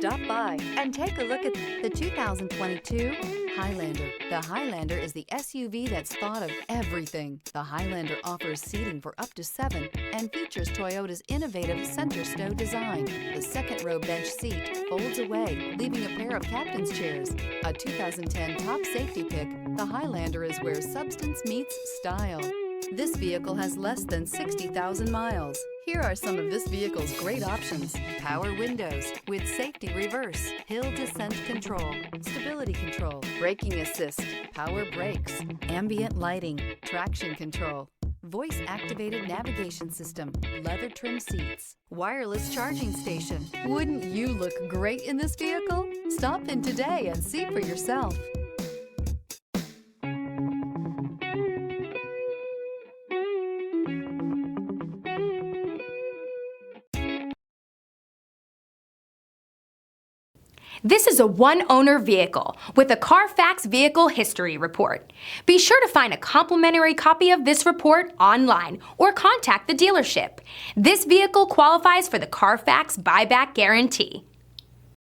Stop by and take a look at the 2022 Highlander. The Highlander is the SUV that's thought of everything. The Highlander offers seating for up to 7 and features Toyota's innovative center stow design. The second row bench seat folds away, leaving a pair of captain's chairs. A 2010 top safety pick, the Highlander is where substance meets style. This vehicle has less than 60,000 miles. Here are some of this vehicle's great options: power windows with safety reverse, hill descent control, stability control, braking assist, power brakes, ambient lighting, traction control, voice-activated navigation system, leather trim seats, wireless charging station. Wouldn't you look great in this vehicle? Stop in today and see for yourself. This is a one-owner vehicle with a Carfax Vehicle History Report. Be sure to find a complimentary copy of this report online or contact the dealership. This vehicle qualifies for the Carfax Buyback Guarantee.